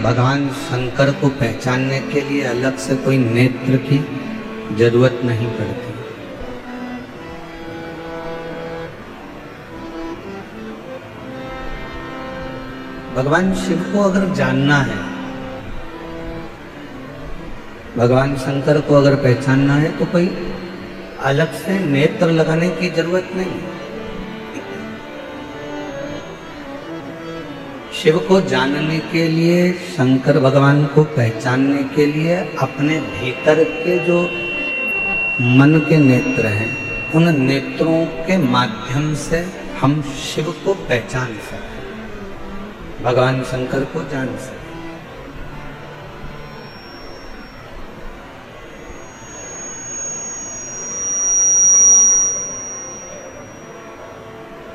भगवान शंकर को पहचानने के लिए अलग से कोई नेत्र की जरूरत नहीं पड़ती। भगवान शिव को अगर जानना है, भगवान शंकर को अगर पहचानना है तो कोई अलग से नेत्र लगाने की जरूरत नहीं। शिव को जानने के लिए, शंकर भगवान को पहचानने के लिए अपने भीतर के जो मन के नेत्र हैं, उन नेत्रों के माध्यम से हम शिव को पहचान सकते, भगवान शंकर को जान सकते।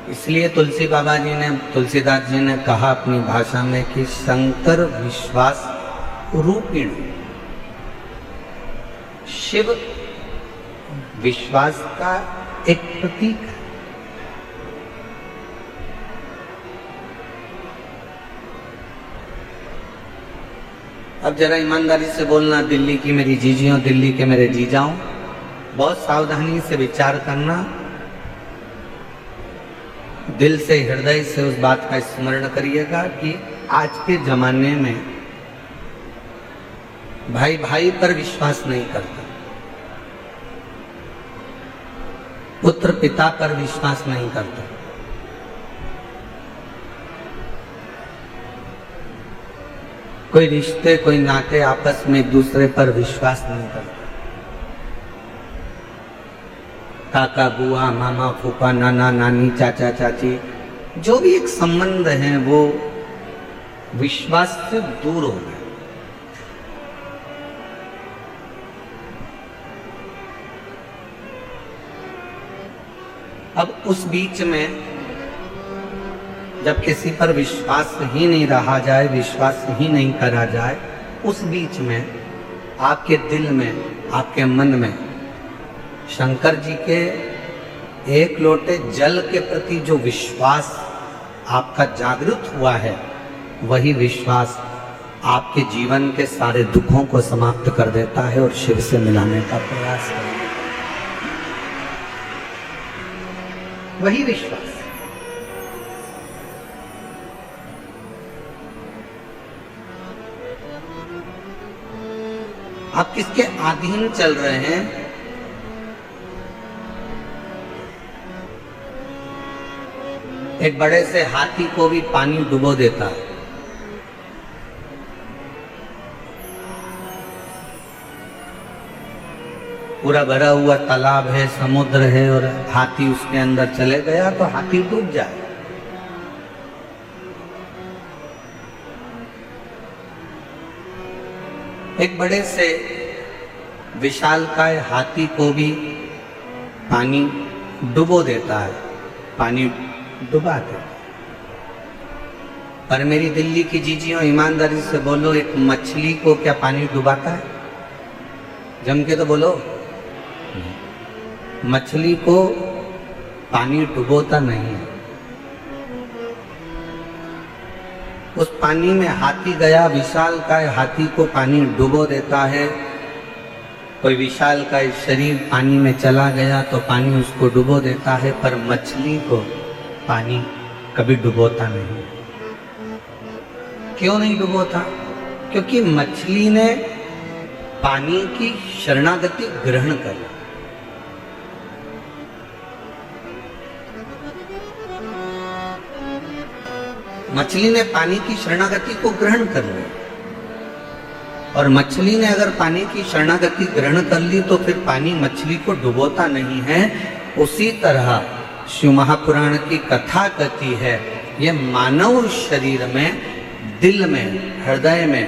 इसलिए तुलसी बाबा जी ने, तुलसीदास जी ने कहा अपनी भाषा में कि शंकर विश्वास रूपिण, शिव विश्वास का एक प्रतीक है। अब जरा ईमानदारी से बोलना, दिल्ली की मेरी जीजियों, दिल्ली के मेरे जीजाओं, बहुत सावधानी से विचार करना, दिल से, हृदय से उस बात का स्मरण करिएगा कि आज के जमाने में भाई भाई पर विश्वास नहीं करता, पुत्र पिता पर विश्वास नहीं करता, कोई रिश्ते, कोई नाते आपस में एक दूसरे पर विश्वास नहीं करता। काका, बुआ, मामा, फूफा, नाना, नानी, चाचा, चाची, जो भी एक संबंध है वो विश्वास से दूर हो गए। अब उस बीच में जब किसी पर विश्वास ही नहीं रहा जाए, विश्वास ही नहीं करा जाए, उस बीच में आपके दिल में, आपके मन में शंकर जी के एक लोटे जल के प्रति जो विश्वास आपका जागृत हुआ है, वही विश्वास आपके जीवन के सारे दुखों को समाप्त कर देता है और शिव से मिलाने का प्रयास करता है। वही विश्वास। आप किसके अधीन चल रहे हैं? एक बड़े से हाथी को भी पानी डुबो देता है। पूरा भरा हुआ तालाब है, समुद्र है और हाथी उसके अंदर चले गया तो हाथी डूब जाए। एक बड़े से विशालकाय हाथी को भी पानी डुबो देता है, पानी डुबा देता। पर मेरी दिल्ली की जीजियों, ईमानदारी से बोलो, एक मछली को क्या पानी डुबाता है? जम के तो बोलो। मछली को पानी डुबोता नहीं है। उस पानी में हाथी गया, विशालकाय हाथी को पानी डुबो देता है। कोई विशालकाय शरीर पानी में चला गया तो पानी उसको डुबो देता है, पर मछली को पानी कभी डुबोता नहीं। क्यों नहीं डुबोता? क्योंकि मछली ने पानी की शरणागति ग्रहण कर ली। मछली ने पानी की शरणागति को ग्रहण कर लिया, और मछली ने अगर पानी की शरणागति ग्रहण कर ली तो फिर पानी मछली को डुबोता नहीं है। उसी तरह शिव महापुराण की कथा कहती है, ये मानव शरीर में, दिल में, हृदय में,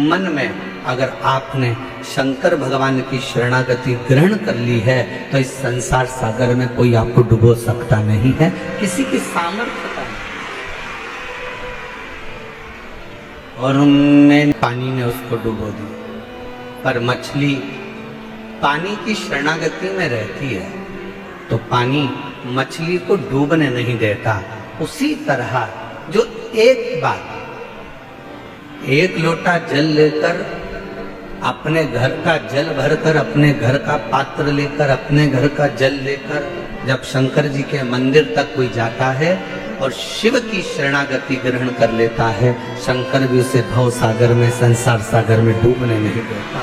मन में अगर आपने शंकर भगवान की शरणागति ग्रहण कर ली है तो इस संसार सागर में कोई आपको डुबो सकता नहीं है, किसी की सामर्थ्य का नहीं। और उनने, पानी ने उसको डुबो दिया। पर मछली पानी की शरणागति में रहती है तो पानी मछली को डूबने नहीं देता। उसी तरह जो एक बार एक लोटा जल लेकर, अपने घर का जल भरकर, अपने घर का पात्र लेकर, अपने घर का जल लेकर जब शंकर जी के मंदिर तक कोई जाता है और शिव की शरणागति ग्रहण कर लेता है, शंकर भी उसे भव सागर में, संसार सागर में डूबने नहीं देता,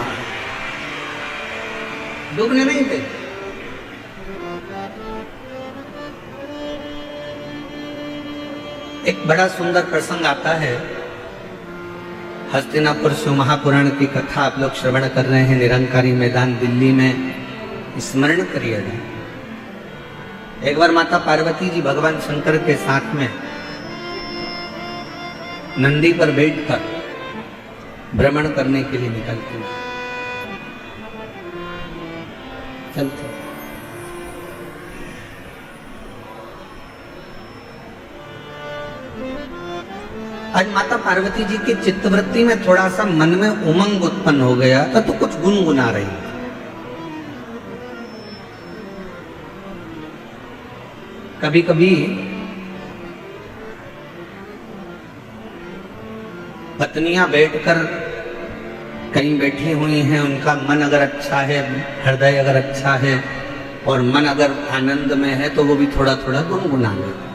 डूबने नहीं देता। एक बड़ा सुंदर प्रसंग आता है, हस्तिनापुर शिव महापुराण की कथा आप लोग श्रवण कर रहे हैं, निरंकारी मैदान दिल्ली में, स्मरण करिएगा। एक बार माता पार्वती जी भगवान शंकर के साथ में नंदी पर बैठकर भ्रमण करने के लिए निकलती हैं, चलते। आज माता पार्वती जी की चित्तवृत्ति में थोड़ा सा मन में उमंग उत्पन्न हो गया था, तो कुछ गुनगुना रही थी। कभी कभी पत्नियां बैठकर कहीं बैठी हुई हैं, उनका मन अगर अच्छा है, हृदय अगर अच्छा है और मन अगर आनंद में है, तो वो भी थोड़ा थोड़ा गुनगुना लेते।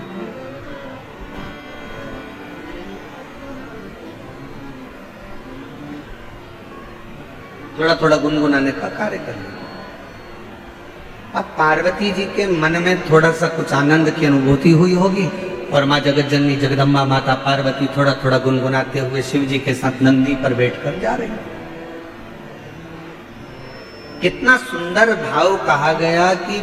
थोड़ा थोड़ा गुनगुनाने का कार्य कर लिया। अब पार्वती जी के मन में थोड़ा सा कुछ आनंद की अनुभूति हुई होगी और माँ जगत जननी जगदम्बा माता पार्वती थोड़ा थोड़ा गुनगुनाते हुए शिव जी के साथ नंदी पर बैठकर जा रही। कितना सुंदर भाव कहा गया कि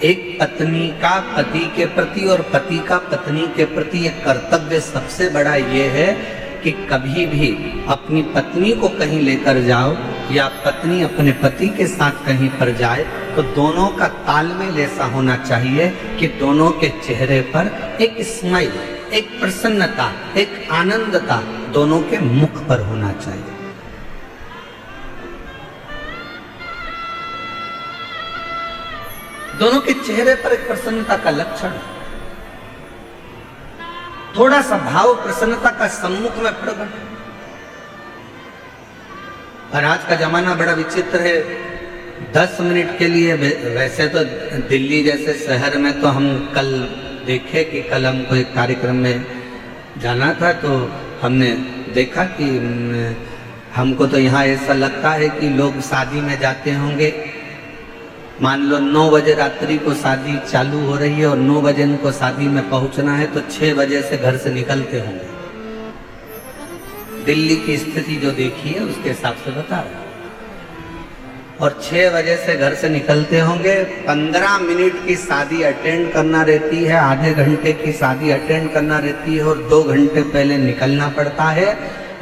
एक पत्नी का पति के प्रति और पति का पत्नी के प्रति एक कर्तव्य सबसे बड़ा ये है कि कभी भी अपनी पत्नी को कहीं लेकर जाओ या पत्नी अपने पति के साथ कहीं पर जाए तो दोनों का तालमेल ऐसा होना चाहिए कि दोनों के चेहरे पर एक स्माइल, एक प्रसन्नता, एक आनंदता दोनों के मुख पर होना चाहिए। दोनों के चेहरे पर एक प्रसन्नता का लक्षण, थोड़ा सा भाव प्रसन्नता का सम्मुख में प्रकट। और आज का जमाना बड़ा विचित्र है, 10 मिनट के लिए, वैसे तो दिल्ली जैसे शहर में तो हम कल देखे कि कल हमको एक कार्यक्रम में जाना था, तो हमने देखा कि हमको तो यहाँ ऐसा लगता है कि लोग शादी में जाते होंगे, मान लो 9 बजे रात्रि को शादी चालू हो रही है और 9 बजे इनको शादी में पहुंचना है, तो 6 बजे से घर से निकलते होंगे। दिल्ली की स्थिति जो देखी है उसके हिसाब से बता रहा हूं। और 6 बजे से घर से निकलते होंगे, 15 मिनट की शादी अटेंड करना रहती है, आधे घंटे की शादी अटेंड करना रहती है और 2 घंटे पहले निकलना पड़ता है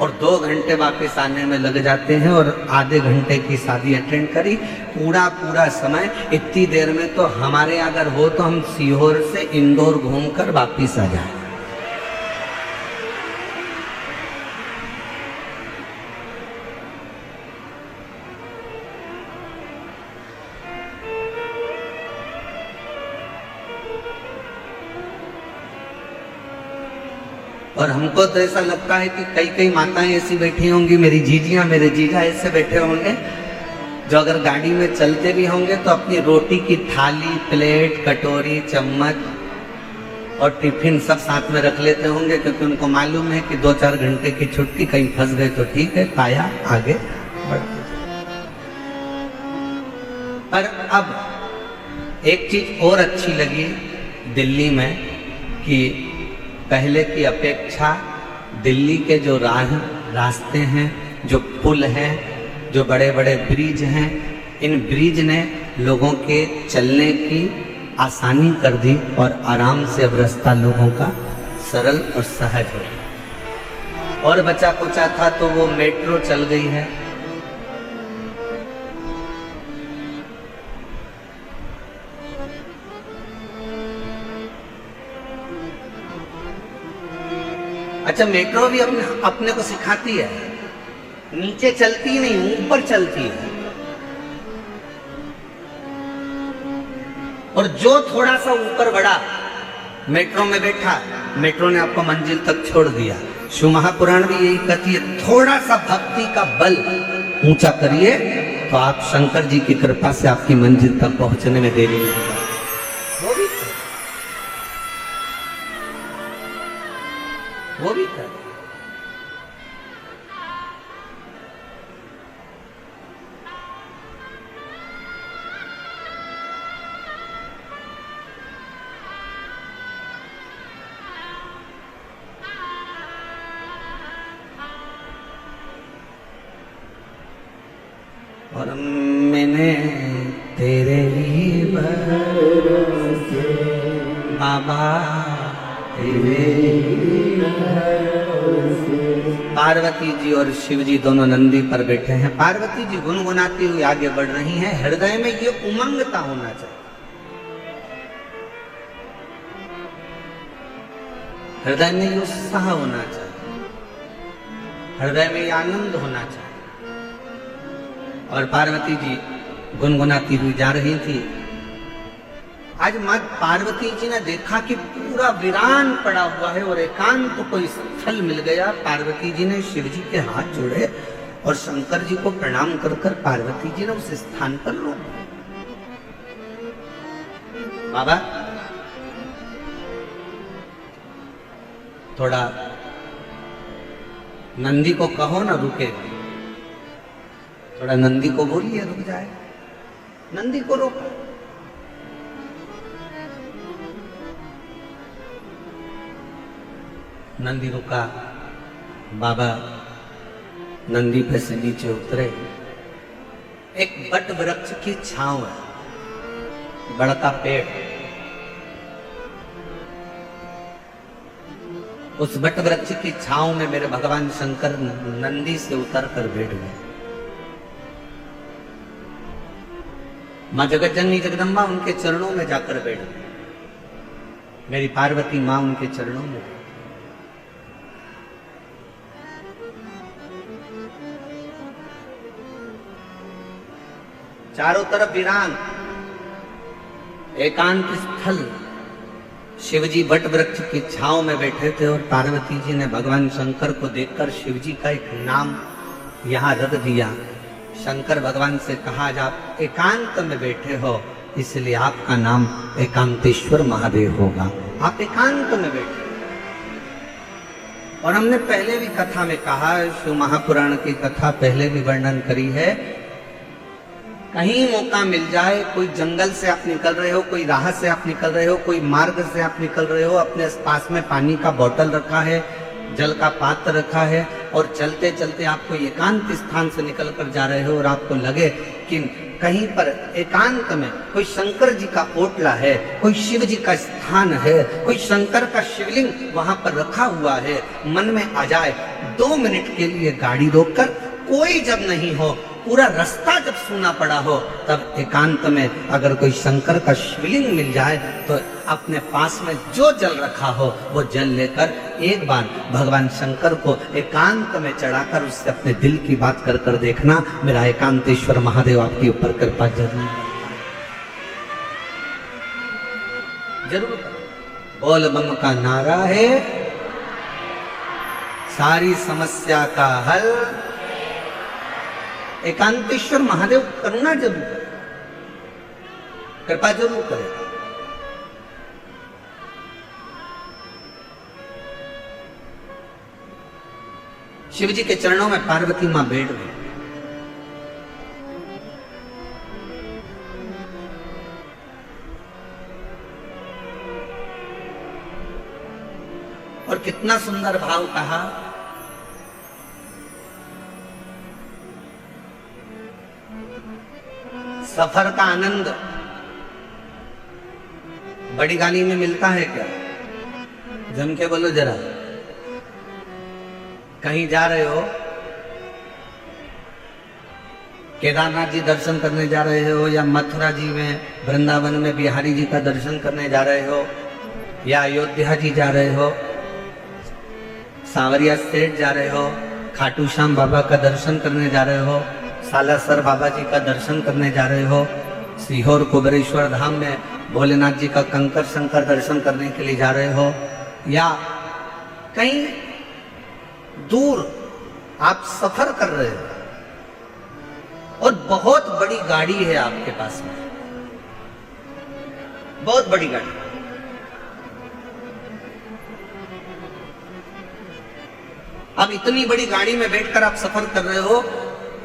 और 2 घंटे वापस आने में लग जाते हैं और आधे घंटे की शादी अटेंड करी, पूरा समय। इतनी देर में तो हमारे अगर हो तो हम सीहोर से इंदौर घूमकर वापिस आ जाए। और हमको तो ऐसा लगता है कि कई माताएं ऐसी बैठी होंगी, मेरी जीजियां, मेरे जीजा ऐसे बैठे होंगे जो अगर गाड़ी में चलते भी होंगे तो अपनी रोटी की थाली, प्लेट, कटोरी, चम्मच और टिफिन सब साथ में रख लेते होंगे, क्योंकि उनको मालूम है कि 2-4 घंटे की छुट्टी, कहीं फंस गए तो ठीक है, पाया आगे बढ़ते। पर अब एक चीज और अच्छी लगी दिल्ली में कि पहले की अपेक्षा दिल्ली के जो रास्ते हैं, जो पुल हैं, जो बड़े बड़े ब्रिज हैं, इन ब्रिज ने लोगों के चलने की आसानी कर दी और आराम से अब रास्ता लोगों का सरल और सहज हो गया। और बचा कुचा था तो वो मेट्रो चल गई है। अच्छा, मेट्रो भी अपने को सिखाती है, नीचे चलती नहीं, ऊपर चलती है। और जो थोड़ा सा ऊपर बढ़ा, मेट्रो में बैठा, मेट्रो ने आपको मंजिल तक छोड़ दिया। शिव महापुराण भी यही कहती है, थोड़ा सा भक्ति का बल ऊंचा करिए तो आप शंकर जी की कृपा से आपकी मंजिल तक पहुंचने में देरी नहीं होगी। वो भी कर और मैंने तेरे ही भरोसे बाबा तेरे ही भरोसे। पार्वती जी और शिव जी दोनों नंदी पर बैठे हैं। पार्वती जी गुनगुनाती हुई आगे बढ़ रही हैं। हृदय में ये उमंगता होना चाहिए, हृदय में ये उत्साह होना चाहिए, हृदय में ये आनंद होना चाहिए। और पार्वती जी गुनगुनाती हुई जा रही थी। आज मां पार्वती जी ने देखा कि पूरा वीरान पड़ा हुआ है और एकांत तो कोई स्थल मिल गया। पार्वती जी ने शिव जी के हाथ जोड़े और शंकर जी को प्रणाम कर कर पार्वती जी ने उस स्थान पर रोक दिया। बाबा थोड़ा नंदी को कहो ना रुके, थोड़ा नंदी को बोलिए रुक जाए। नंदी को रोका। नंदी रुका। बाबा नंदी पे से नीचे उतरे। एक बट वृक्ष की छांव है, बड़ा पेड़। उस बट वृक्ष की छांव में मेरे भगवान शंकर नंदी से उतर कर बैठ गए। मां जगत जननी जगदम्बा उनके चरणों में जाकर बैठ गई। मेरी पार्वती मां उनके चरणों में। चारों तरफ वीरान एकांत स्थल। शिवजी वट वृक्ष की छांव में बैठे थे और पार्वती जी ने भगवान शंकर को देखकर शिवजी का एक नाम यहां रख दिया। शंकर भगवान से कहा, आज आप एकांत में बैठे हो इसलिए आपका नाम एकांतेश्वर महादेव होगा। आप एकांत में बैठे। और हमने पहले भी कथा में कहा, शिव महापुराण की कथा पहले भी वर्णन करी है। कहीं मौका मिल जाए, कोई जंगल से आप निकल रहे हो, कोई राह से आप निकल रहे हो, कोई मार्ग से आप निकल रहे हो, अपने पास में पानी का बोतल रखा है, जल का पात्र रखा है और चलते चलते आप कोई एकांत स्थान से निकल कर जा रहे हो और आपको लगे कि कहीं पर एकांत में कोई शंकर जी का ओटला है, कोई शिव जी का स्थान है, कोई शंकर का शिवलिंग वहां पर रखा हुआ है, मन में आ जाए 2 मिनट के लिए गाड़ी रोककर, कोई जब नहीं हो, पूरा रास्ता जब सूना पड़ा हो, तब एकांत में अगर कोई शंकर का शिवलिंग मिल जाए तो अपने पास में जो जल रखा हो वो जल लेकर एक बार भगवान शंकर को एकांत में चढ़ाकर उससे अपने दिल की बात कर कर देखना। मेरा एकांतेश्वर महादेव आपके ऊपर कृपा जरूर जरूर। बोल बम का नारा है, सारी समस्या का हल। एकांतेश्वर महादेव करुणा जरूर करे, कृपा जरूर करे। शिव जी के चरणों में पार्वती मां बैठ गई। और कितना सुंदर भाव कहा, सफर का आनंद बड़ी गाड़ी में मिलता है क्या? जम के बोलो जरा। कहीं जा रहे हो, केदारनाथ जी दर्शन करने जा रहे हो, या मथुरा जी में वृंदावन में बिहारी जी का दर्शन करने जा रहे हो, या अयोध्या जी जा रहे हो, सांवरिया सेठ जा रहे हो, खाटू श्याम बाबा का दर्शन करने जा रहे हो, सालासर बाबा जी का दर्शन करने जा रहे हो, सीहोर कुबेरेश्वर धाम में भोलेनाथ जी का कंकर शंकर दर्शन करने के लिए जा रहे हो, या कहीं दूर आप सफर कर रहे हो और बहुत बड़ी गाड़ी है आपके पास में, बहुत बड़ी गाड़ी। अब इतनी बड़ी गाड़ी में बैठकर आप सफर कर रहे हो,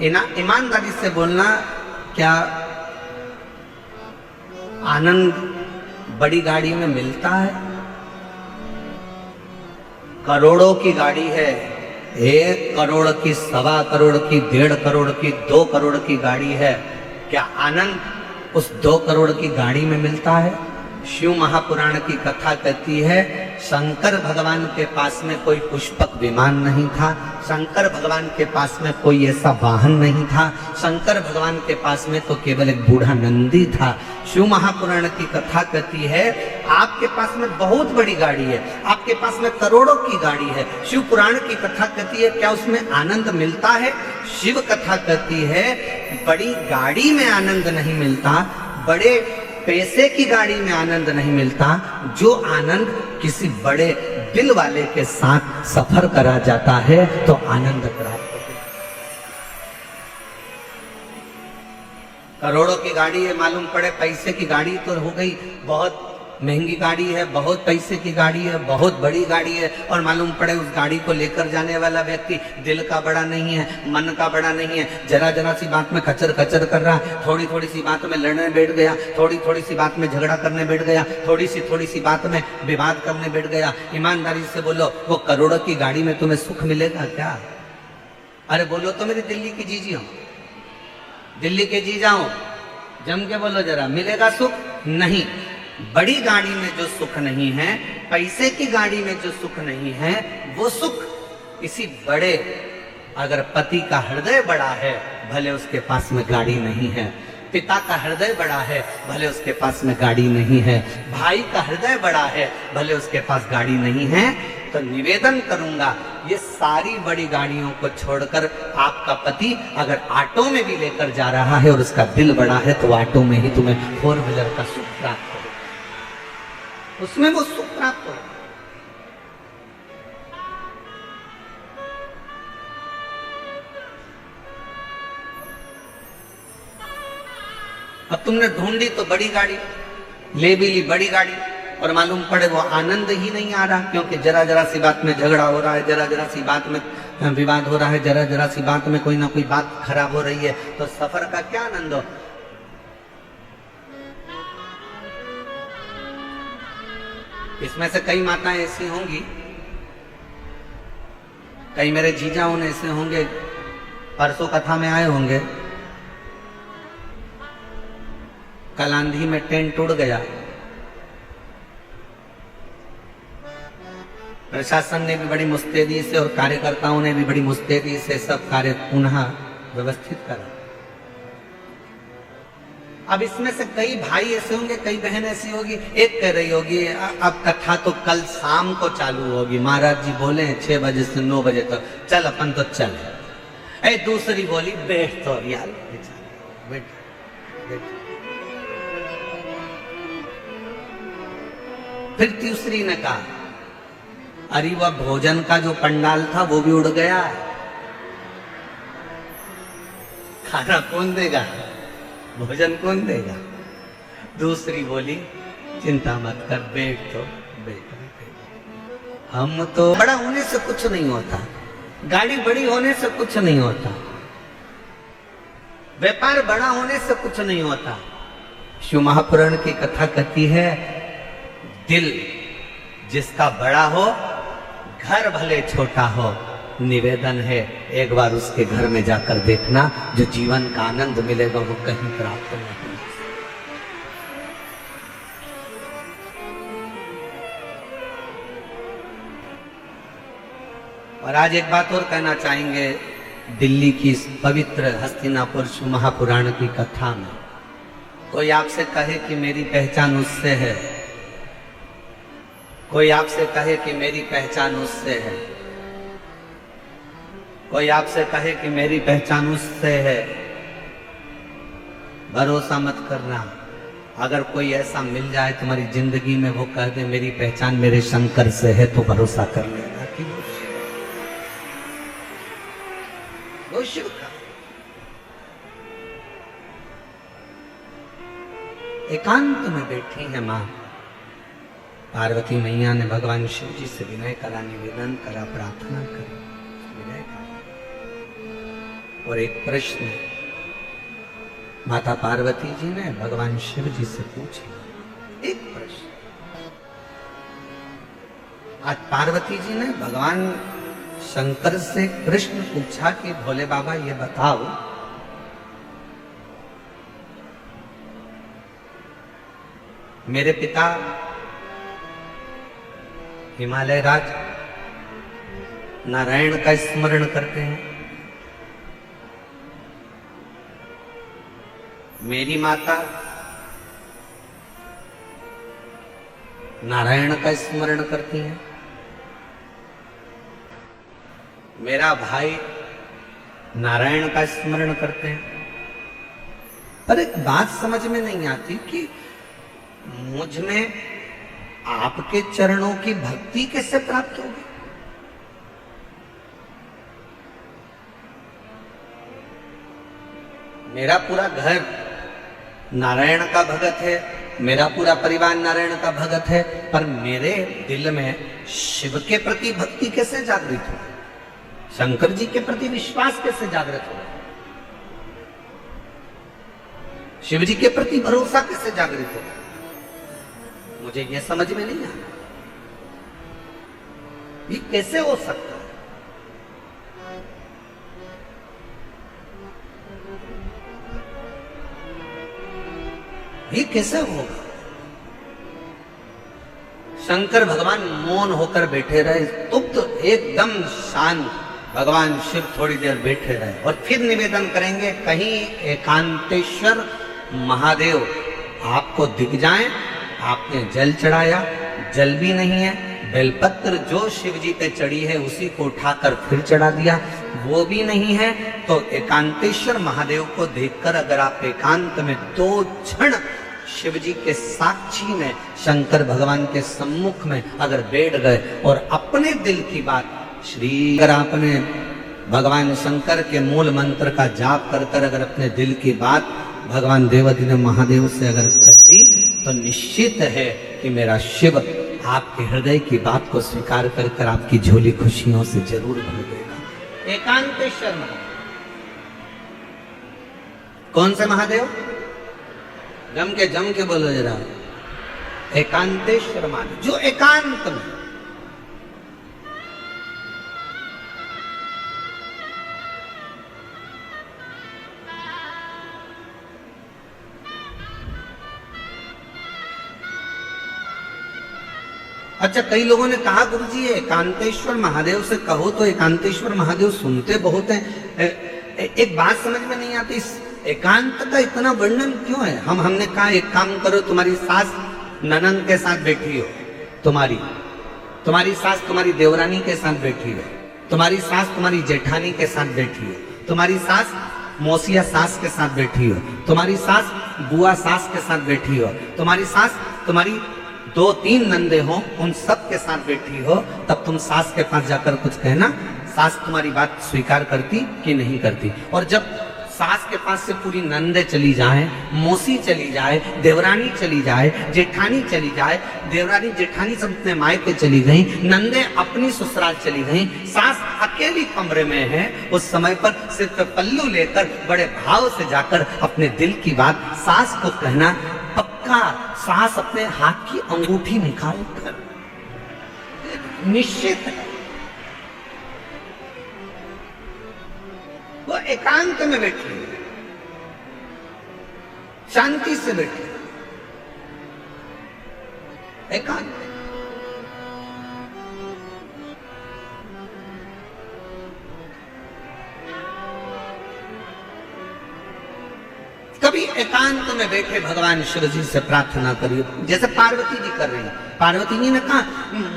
ईमानदारी से बोलना, क्या आनंद बड़ी गाड़ी में मिलता है? करोड़ों की गाड़ी है, 1 करोड़ की, 1.25 करोड़ की, 1.5 करोड़ की, 2 करोड़ की गाड़ी है। क्या आनंद उस 2 करोड़ की गाड़ी में मिलता है? शिव महापुराण की कथा कहती है, शंकर भगवान के पास में कोई पुष्पक विमान नहीं था, शंकर भगवान के पास में कोई ऐसा वाहन नहीं था, शंकर भगवान के पास में तो केवल एक बूढ़ा नंदी था। शिव महापुराण की कथा कहती है, आपके पास में बहुत बड़ी गाड़ी है, आपके पास में करोड़ों की गाड़ी है। शिव पुराण की कथा कहती है, क्या उसमें आनंद मिलता है? शिव कथा कहती है, बड़ी गाड़ी में आनंद नहीं मिलता, बड़े पैसे की गाड़ी में आनंद नहीं मिलता, जो आनंद किसी बड़े दिल वाले के साथ सफर करा जाता है तो आनंद प्राप्त होता है। करोड़ों की गाड़ी है, मालूम पड़े पैसे की गाड़ी तो हो गई, बहुत महंगी गाड़ी है, बहुत पैसे की गाड़ी है, बहुत बड़ी गाड़ी है, और मालूम पड़े उस गाड़ी को लेकर जाने वाला व्यक्ति दिल का बड़ा नहीं है, मन का बड़ा नहीं है, जरा जरा सी बात में कचर कचर कर रहा है, थोड़ी थोड़ी सी बात में लड़ने बैठ गया, थोड़ी थोड़ी सी बात में झगड़ा करने बैठ गया, थोड़ी सी बात में विवाद करने बैठ गया। ईमानदारी से बोलो, वो करोड़ों की गाड़ी में तुम्हें सुख मिलेगा क्या? अरे बोलो तो मेरी दिल्ली की जीजी हो, दिल्ली के जीजा हो, जम के बोलो जरा, मिलेगा सुख? नहीं। बड़ी गाड़ी में जो सुख नहीं है, पैसे की गाड़ी में जो सुख नहीं है, वो सुख इसी बड़े, अगर पति का हृदय बड़ा है, भले उसके पास में गाड़ी नहीं है, पिता का हृदय बड़ा है, भले उसके पास में गाड़ी नहीं है, भाई का हृदय बड़ा है, भले उसके पास गाड़ी नहीं है, तो निवेदन करूंगा, ये सारी बड़ी गाड़ियों को छोड़कर आपका पति अगर ऑटो में भी लेकर जा रहा है और उसका दिल बड़ा है, तो ऑटो में ही तुम्हें 4 व्हीलर का सुख प्राप्त हो, उसमें वो सुख प्राप्त हो। अब तुमने ढूंढी तो बड़ी गाड़ी, ले भी ली बड़ी गाड़ी, और मालूम पड़े वो आनंद ही नहीं आ रहा, क्योंकि जरा जरा सी बात में झगड़ा हो रहा है, जरा जरा सी बात में विवाद हो रहा है, जरा जरा सी बात में कोई ना कोई बात खराब हो रही है, तो सफर का क्या आनंद हो? इसमें से कई माताएं ऐसी होंगी, कई मेरे जीजा उन ऐसे होंगे, परसों कथा में आए होंगे, कल आंधी में टेंट उड़ गया, प्रशासन ने भी बड़ी मुस्तैदी से और कार्यकर्ताओं ने भी बड़ी मुस्तैदी से सब कार्य पुनः व्यवस्थित करा। अब इसमें से कई भाई ऐसे होंगे, कई बहन ऐसी होगी, एक कह रही होगी अब कथा तो कल शाम को चालू होगी, महाराज जी बोले 6 बजे से 9 बजे तक, चल अपन तो चल। दूसरी बोली बैठ तो यार, बैठ बैठ। फिर तीसरी ने कहा, अरे वह भोजन का जो पंडाल था वो भी उड़ गया, खाना कौन देगा, भोजन कौन देगा? दूसरी बोली चिंता मत कर, बैठ तो बैठ। हम तो, बड़ा होने से कुछ नहीं होता, गाड़ी बड़ी होने से कुछ नहीं होता, व्यापार बड़ा होने से कुछ नहीं होता। शिव महापुराण की कथा कहती है, दिल जिसका बड़ा हो, घर भले छोटा हो, निवेदन है एक बार उसके घर में जाकर देखना, जो जीवन का आनंद मिलेगा वो कहीं प्राप्त नहीं। और आज एक बात और कहना चाहेंगे, दिल्ली की इस पवित्र हस्तिनापुर शिव महापुराण की कथा में कोई आपसे कहे कि मेरी पहचान उससे है, कोई आपसे कहे कि मेरी पहचान उससे है, कोई आपसे कहे कि मेरी पहचान उससे है, भरोसा मत करना। अगर कोई ऐसा मिल जाए तुम्हारी जिंदगी में, वो कह दे मेरी पहचान मेरे शंकर से है, तो भरोसा कर लेना कि वो एकांत में बैठी है मां पार्वती मैया ने भगवान शिव जी से विनय करा, निवेदन करा, प्रार्थना करी, विनय करा। और एक प्रश्न माता पार्वती जी ने भगवान शिव जी से पूछा, एक प्रश्न। आज पार्वती जी ने भगवान शंकर से कृष्ण पूछा कि भोले बाबा ये बताओ, मेरे पिता हिमालय राज नारायण का स्मरण करते हैं, मेरी माता नारायण का स्मरण करती हैं, मेरा भाई नारायण का स्मरण करते हैं। पर एक बात समझ में नहीं आती कि मुझ में आपके चरणों की भक्ति कैसे प्राप्त होगी। मेरा पूरा घर नारायण का भगत है, मेरा पूरा परिवार नारायण का भगत है, पर मेरे दिल में शिव के प्रति भक्ति कैसे जागृत हो, शंकर जी के प्रति विश्वास कैसे जागृत हो, शिव जी के प्रति भरोसा कैसे जागृत हो, मुझे यह समझ में नहीं आता। ये कैसे हो सकता है? ये कैसे होगा? शंकर भगवान मौन होकर बैठे रहे, स्तुप्त एकदम शांत। भगवान शिव थोड़ी देर बैठे रहे और फिर निवेदन करेंगे, कहीं एकांतेश्वर महादेव आपको दिख जाएं। आपने जल चढ़ाया, जल भी नहीं है, बेलपत्र जो शिव जी पे चढ़ी है उसी को उठाकर फिर चढ़ा दिया, वो भी नहीं है। तो एकांतेश्वर महादेव को देखकर अगर आप एकांत में 2 क्षण शिव जी के साक्षी में, शंकर भगवान के सम्मुख में अगर बैठ गए और अपने दिल की बात श्री, अगर आपने भगवान शंकर के मूल मंत्र का जाप कर अगर अपने दिल की बात भगवान देवाधिदेव महादेव से अगर कह दी, तो निश्चित है कि मेरा शिव आपके हृदय की बात को स्वीकार कर आपकी झोली खुशियों से जरूर भर देगा। एकांतेश्वर महादेव। कौन से महादेव? जम के बोलो जरा। एकांतेश्वर महादेव, जो एकांत में, अच्छा कई लोगों ने कहा गुरुजी एकांतेश्वर महादेव से कहो तो एकांतेश्वर महादेव सुनते बहुत हैं। एक बात समझ में नहीं आती, एकांत का इतना वर्णन क्यों है? हमने कहा एक काम करो, तुम्हारी सास ननंद के साथ बैठी हो, तुम्हारी सास तुम्हारी देवरानी के साथ बैठी हो, तुम्हारी सास तुम्हारी जेठानी के साथ बैठी हो, तुम्हारी सास मौसिया सास के साथ बैठी हो, तुम्हारी सास बुआ सास के साथ बैठी हो, तुम्हारी सास तुम्हारी 2-3 नंदे हो, उन सब के साथ बैठी हो, तब तुम सास के पास जाकर कुछ कहना, सास तुम्हारी बात स्वीकार करती कि नहीं करती। और जब सास के पास से पूरी नंदे चली जाए, मौसी चली जाए, देवरानी चली जाए, जेठानी चली जाए, देवरानी जेठानी सब अपने मायके चली गई, नंदे अपनी ससुराल चली गई, सास अकेली कमरे में है, उस समय पर सिर्फ पल्लू लेकर बड़े भाव से जाकर अपने दिल की बात सास को कहना, पक्का सास अपने हाथ की अंगूठी निकाल कर निश्चित है वो एकांत में बैठी है, शांति से बैठी है, एकांत। कभी एकांत में बैठे भगवान शिव जी से प्रार्थना करिए, जैसे पार्वती जी कर रही है। पार्वती जी ने कहा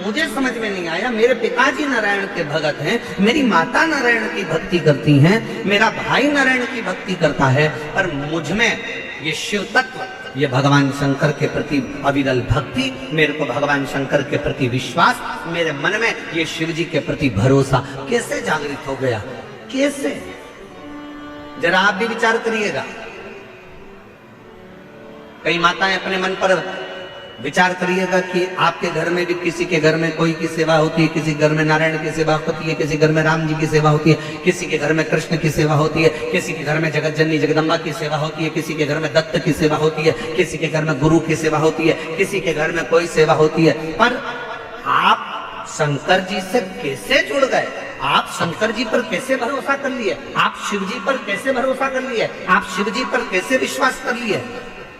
मुझे समझ में नहीं आया, मेरे पिताजी नारायण के भगत हैं, मेरी माता नारायण की भक्ति करती हैं, मेरा भाई नारायण की भक्ति करता है, पर मुझ में ये शिव तत्व, ये भगवान शंकर के प्रति अविरल भक्ति, मेरे को भगवान शंकर के प्रति विश्वास, मेरे मन में ये शिव जी के प्रति भरोसा कैसे जागृत हो गया? कैसे? जरा आप भी विचार करिएगा। कई माताएं अपने मन पर विचार करिएगा कि आपके घर में भी किसी के घर में कोई की सेवा होती है, किसी घर में नारायण की सेवा होती है, किसी घर में राम जी की सेवा होती है, किसी के घर में कृष्ण की सेवा होती है, किसी के घर में जगत जननी जगदम्बा की सेवा होती है, किसी के घर में दत्त की सेवा होती है, किसी के घर में गुरु की सेवा होती है, किसी के घर में कोई सेवा होती है। पर आप शंकर जी से कैसे जुड़ गए? आप शंकर जी पर कैसे भरोसा कर लिए? आप शिव जी पर कैसे भरोसा कर लिए? आप शिव जी पर कैसे विश्वास कर लिए?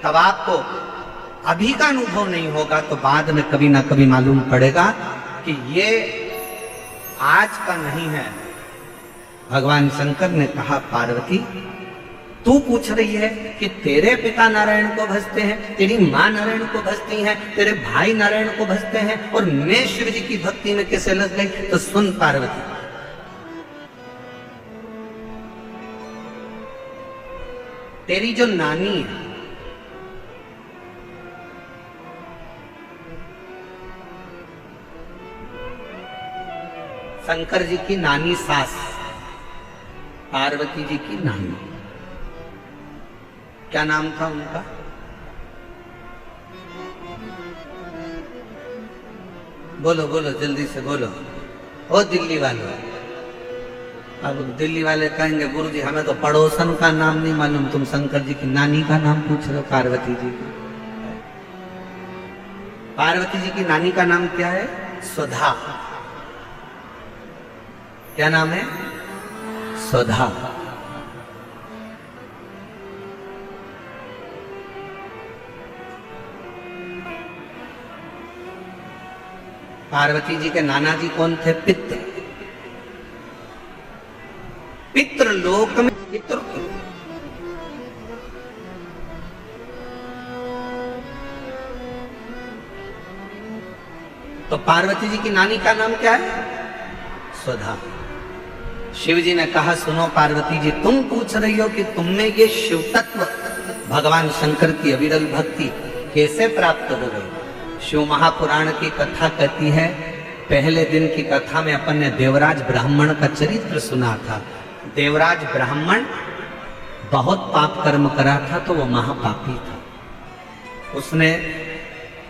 तब आपको अभी का अनुभव नहीं होगा तो बाद में कभी ना कभी मालूम पड़ेगा कि ये आज का नहीं है। भगवान शंकर ने कहा, पार्वती तू पूछ रही है कि तेरे पिता नारायण को भजते हैं, तेरी माँ नारायण को भजती हैं, तेरे भाई नारायण को भजते हैं और मैं शिव जी की भक्ति में कैसे लग गई? तो सुन पार्वती, तेरी जो नानी है, शंकर जी की नानी सास, पार्वती जी की नानी, क्या नाम था उनका? बोलो बोलो, जल्दी से बोलो। ओ दिल्ली वाले, अब दिल्ली वाले कहेंगे गुरुजी हमें तो पड़ोसन का नाम नहीं मालूम, तुम शंकर जी की नानी का नाम पूछ रहे हो, पार्वती जी का। पार्वती जी की नानी का नाम क्या है? सुधा। क्या नाम है? सुधा। पार्वती जी के नाना जी कौन थे? पित्र। पितृलोक में पितृ थे। तो पार्वती जी की नानी का नाम क्या है? सुधा। शिव जी ने कहा, सुनो पार्वती जी, तुम पूछ रही हो कि तुमने ये शिव तत्व भगवान शंकर की अविरल भक्ति कैसे प्राप्त हो गई? शिव महापुराण की कथा कहती है, पहले दिन की कथा में अपन ने देवराज ब्राह्मण का चरित्र सुना था। देवराज ब्राह्मण बहुत पाप कर्म करा था, तो वो महापापी था। उसने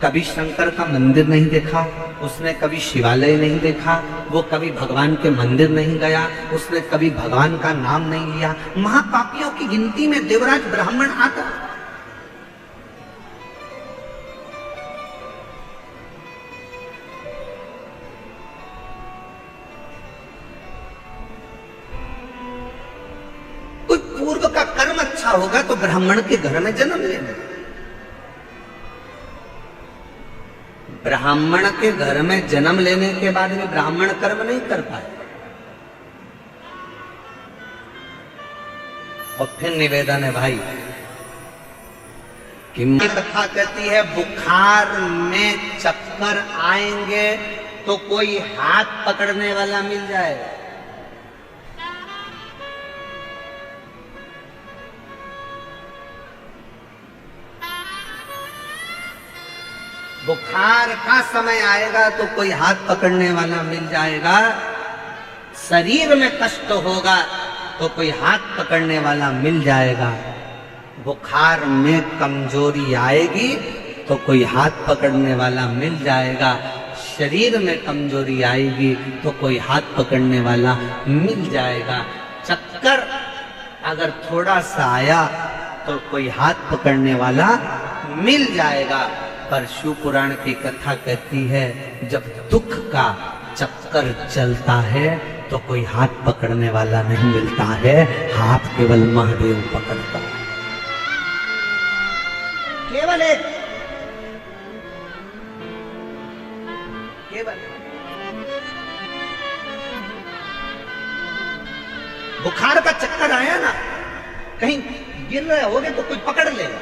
कभी शंकर का मंदिर नहीं देखा, उसने कभी शिवालय नहीं देखा, वो कभी भगवान के मंदिर नहीं गया, उसने कभी भगवान का नाम नहीं लिया। महापापियों की गिनती में देवराज ब्राह्मण आता। कोई पूर्व का कर्म अच्छा होगा तो ब्राह्मण के घर में जन्म लेना। ब्राह्मण के घर में जन्म लेने के बाद भी ब्राह्मण कर्म नहीं कर पाए। और फिर निवेदन है भाई कि कथा कहती है, बुखार में चक्कर आएंगे तो कोई हाथ पकड़ने वाला मिल जाए। बुखार का समय आएगा तो कोई हाथ पकड़ने वाला मिल जाएगा। शरीर में कष्ट होगा तो कोई हाथ पकड़ने वाला मिल जाएगा। बुखार में कमजोरी आएगी तो कोई हाथ पकड़ने वाला मिल जाएगा। शरीर में कमजोरी आएगी तो कोई हाथ पकड़ने वाला मिल जाएगा। चक्कर अगर थोड़ा सा आया तो कोई हाथ पकड़ने वाला मिल जाएगा। पर शिव पुराण की कथा कहती है, जब दुख का चक्कर चलता है तो कोई हाथ पकड़ने वाला नहीं मिलता है, हाथ केवल महादेव पकड़ता है। केवल एक, केवल बुखार का चक्कर आया ना, कहीं गिर रहे होगे तो कोई पकड़ लेगा।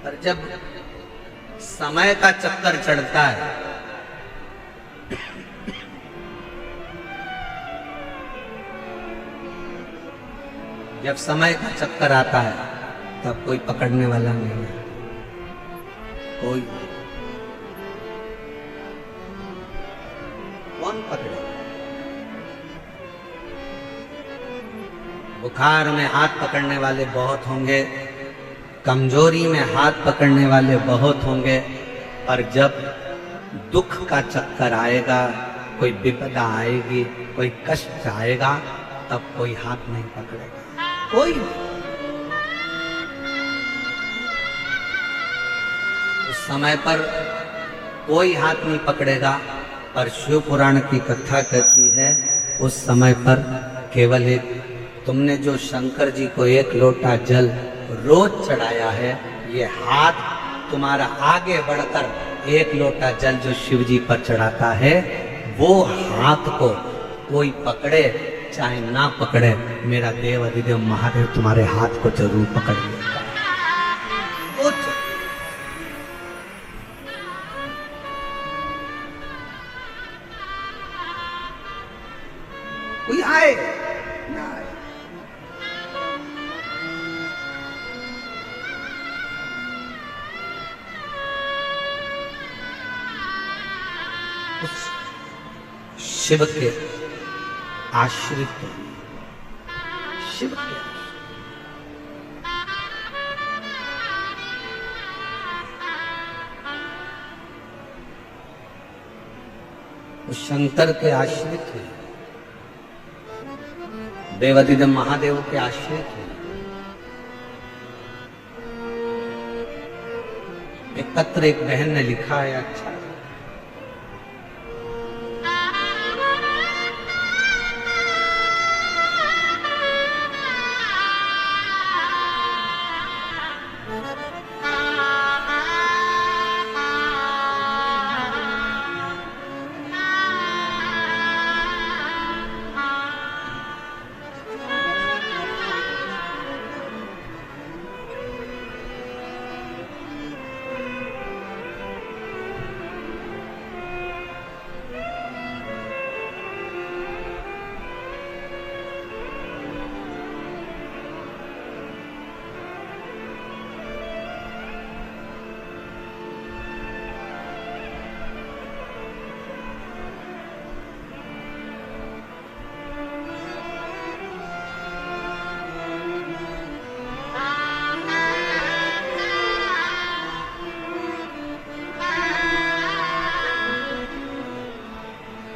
पर जब समय का चक्कर चढ़ता है, जब समय का चक्कर आता है तब कोई पकड़ने वाला नहीं है। कोई कौन पकड़े? बुखार में हाथ पकड़ने वाले बहुत होंगे, कमजोरी में हाथ पकड़ने वाले बहुत होंगे, और जब दुख का चक्कर आएगा, कोई विपदा आएगी, कोई कष्ट आएगा, तब कोई हाथ नहीं पकड़ेगा, कोई नहीं। उस समय पर कोई हाथ नहीं पकड़ेगा। पर शिव पुराण की कथा कहती है उस समय पर केवल एक, तुमने जो शंकर जी को 1 लोटा जल रोज चढ़ाया है, ये हाथ तुम्हारा आगे बढ़कर 1 लोटा जल जो शिव जी पर चढ़ाता है, वो हाथ को कोई पकड़े चाहे ना पकड़े, मेरा देव अधिदेव महादेव तुम्हारे हाथ को जरूर पकड़ लेगा। कोई आए ना आए, उस शिव के आश्रित, शिव के उस शंकर के आश्रित है, देवाधिदेव महादेव के आश्रित है। एक पत्र एक बहन ने लिखा है, अच्छा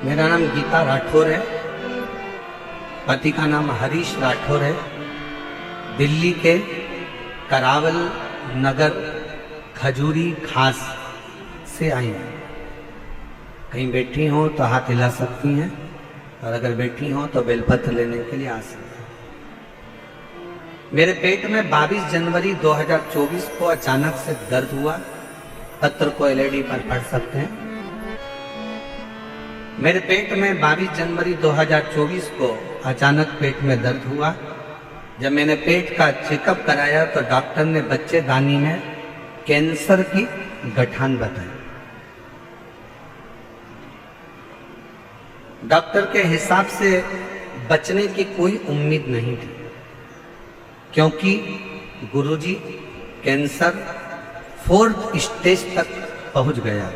मेरा नाम गीता राठौर है, पति का नाम हरीश राठौर है, दिल्ली के करावल नगर खजूरी खास से आई हैं। कहीं बैठी हो तो हाथ हिला सकती हैं, और अगर बैठी हो तो बेलपत्र लेने के लिए आ सकती हैं। मेरे पेट में 22 जनवरी 2024 को अचानक से दर्द हुआ। पत्र को एलईडी पर पढ़ सकते हैं। मेरे पेट में 22 जनवरी 2024 को अचानक पेट में दर्द हुआ। जब मैंने पेट का चेकअप कराया तो डॉक्टर ने बच्चेदानी में कैंसर की गठान बताई। डॉक्टर के हिसाब से बचने की कोई उम्मीद नहीं थी, क्योंकि गुरुजी कैंसर 4th स्टेज तक पहुंच गया।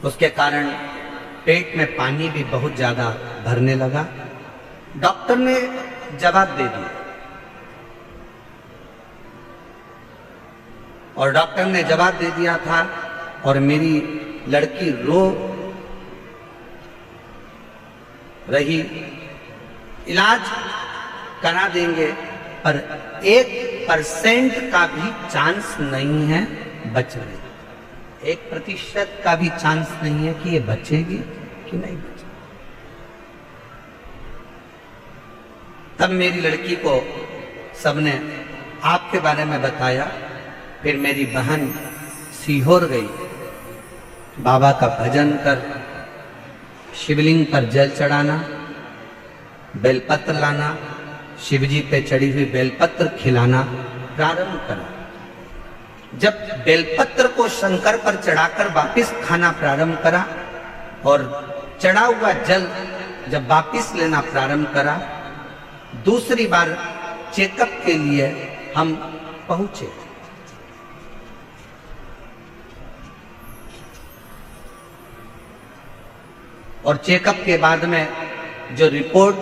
उसके कारण पेट में पानी भी बहुत ज्यादा भरने लगा। डॉक्टर ने जवाब दे दिया, और डॉक्टर ने जवाब दे दिया था, और मेरी लड़की रो रही, इलाज करा देंगे पर 1% का भी चांस नहीं है बचने, 1% का भी चांस नहीं है कि ये बचेगी कि नहीं बचेगी। तब मेरी लड़की को सबने आपके बारे में बताया। फिर मेरी बहन सीहोर गई, बाबा का भजन कर, शिवलिंग पर जल चढ़ाना, बेलपत्र लाना, शिवजी पे चढ़ी हुई बेलपत्र खिलाना प्रारंभ करा। जब बेलपत्र को शंकर पर चढ़ाकर वापिस खाना प्रारंभ करा, और चढ़ा हुआ जल जब वापिस लेना प्रारंभ करा, दूसरी बार चेकअप के लिए हम पहुंचे। और चेकअप के बाद में जो रिपोर्ट